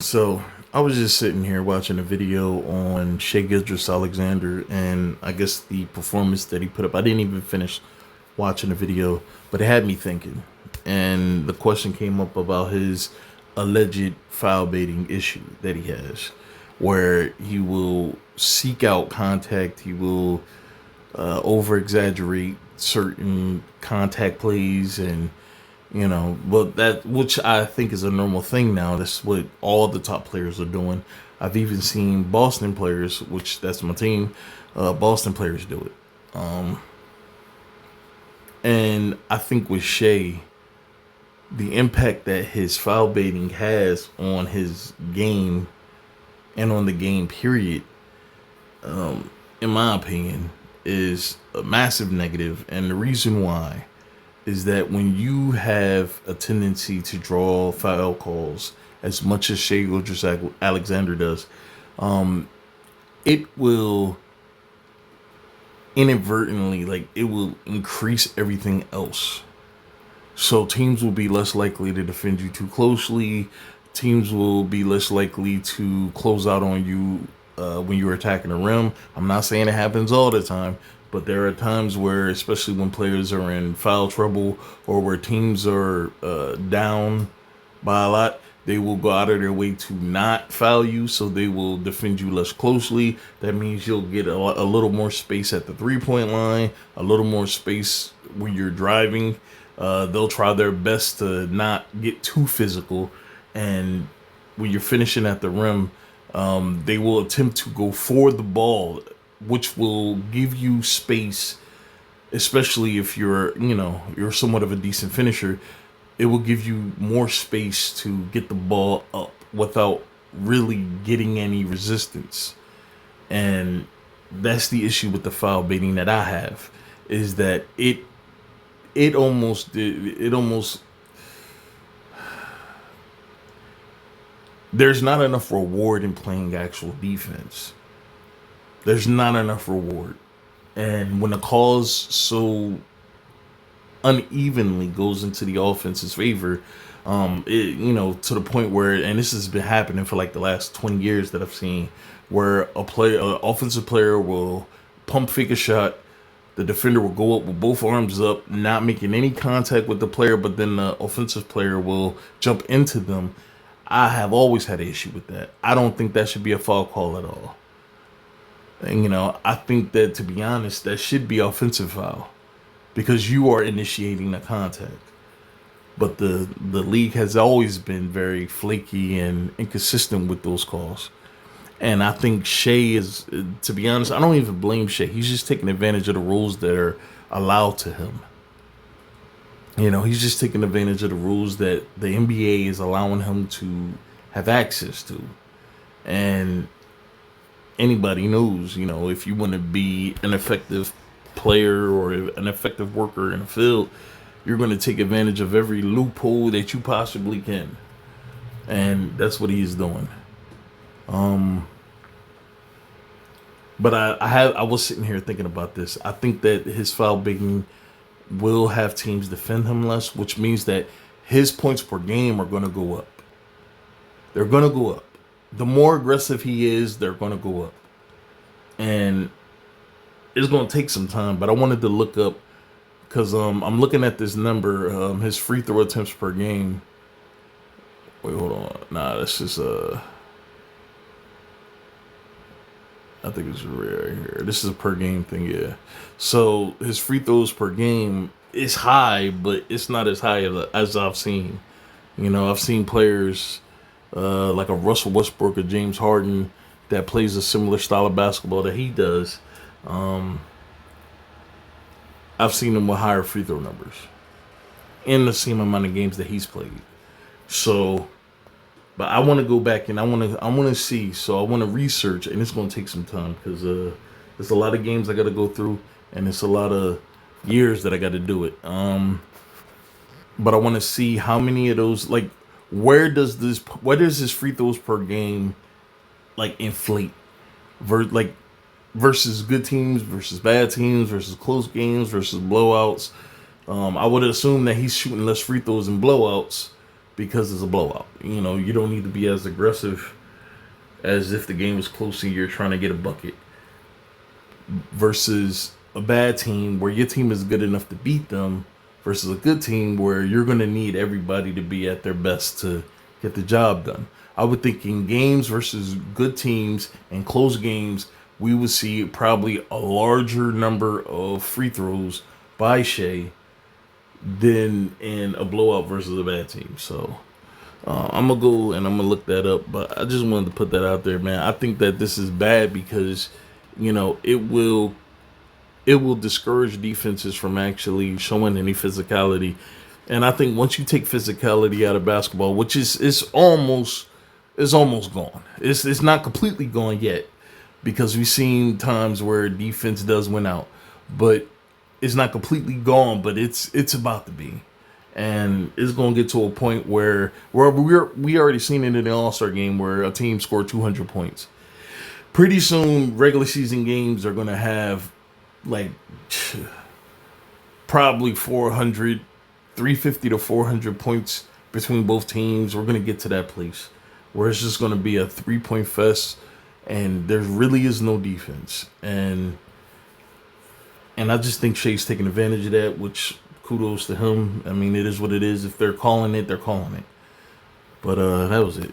So I was just sitting here watching a video on Shea Alexander, and I guess the performance that he put up. I didn't even finish watching the video, but it had me thinking. And the question came up about his alleged foul baiting issue that he has, where he will seek out contact, he will over exaggerate certain contact plays and but that, which I think is a normal thing now. That's what all the top players are doing. I've even seen Boston players, which that's my team, Boston players do it. And I think with Shea, the impact that his foul baiting has on his game and on the game period, in my opinion, is a massive negative. And the reason why is that when you have a tendency to draw foul calls as much as Shea Alexander does, it will inadvertently, like, it will increase everything else. So teams will be less likely to defend you too closely. Teams will be less likely to close out on you when you're attacking the rim. I'm not saying it happens all the time, but there are times where, especially when players are in foul trouble or where teams are down by a lot, they will go out of their way to not foul you, so they will defend you less closely. That means you'll get a little more space at the three-point line, a little more space when you're driving. They'll try their best to not get too physical, and when you're finishing at the rim, they will attempt to go for the ball, which will give you space, especially if you're somewhat of a decent finisher. It will give you more space to get the ball up without really getting any resistance. And that's the issue with the foul baiting that I have, is that it almost there's not enough reward in playing actual defense. There's not enough reward. And when the cause so unevenly goes into the offense's favor, to the point where, and this has been happening for like the last 20 years that I've seen, where an offensive player will pump fake a shot, the defender will go up with both arms up, not making any contact with the player, but then the offensive player will jump into them. I have always had an issue with that. I don't think that should be a foul call at all. And, I think that, to be honest, that should be offensive foul because you are initiating the contact. But the league has always been very flaky and inconsistent with those calls. And I think Shea is, to be honest, I don't even blame Shea. He's just taking advantage of the rules that are allowed to him. He's just taking advantage of the rules that the NBA is allowing him to have access to. And anybody knows, if you want to be an effective player or an effective worker in the field, you're going to take advantage of every loophole that you possibly can. And that's what he's doing. But I was sitting here thinking about this. I think that his foul baiting will have teams defend him less, which means that his points per game are going to go up. They're going to go up. The more aggressive he is, they're going to go up. And it's going to take some time, but I wanted to look up because I'm looking at this number, his free throw attempts per game. Wait, hold on. Nah, this is I think it's right here. This is a per game thing, yeah. So his free throws per game is high, but it's not as high as I've seen. I've seen players like a Russell Westbrook or James Harden that plays a similar style of basketball that he does. I've seen him with higher free throw numbers in the same amount of games that he's played. So, but I want to go back and I want to see. So I want to research, and it's going to take some time because there's a lot of games I got to go through, and it's a lot of years that I got to do it. But I want to see how many of those, like, where does his free throws per game like inflate, versus good teams versus bad teams versus close games versus blowouts. I would assume that he's shooting less free throws in blowouts because it's a blowout. You know, you don't need to be as aggressive as if the game was close and you're trying to get a bucket versus a bad team where your team is good enough to beat them versus a good team where you're going to need everybody to be at their best to get the job done. I would think in games versus good teams and close games, we would see probably a larger number of free throws by Shea than in a blowout versus a bad team. So I'm gonna go and I'm gonna look that up. But I just wanted to put that out there, man. I think that this is bad because it will discourage defenses from actually showing any physicality. And I think once you take physicality out of basketball, which is almost gone. It's not completely gone yet because we've seen times where defense does win out, but it's not completely gone. But it's about to be, and it's going to get to a point where we already seen it in the All-Star game where a team scored 200 points. Pretty soon, regular season games are going to have like probably 400, 350 to 400 points between both teams. We're going to get to that place where it's just going to be a 3-point fest and there really is no defense. And I just think Shea's taking advantage of that, which kudos to him. I mean, it is what it is. If they're calling it, they're calling it. But that was it.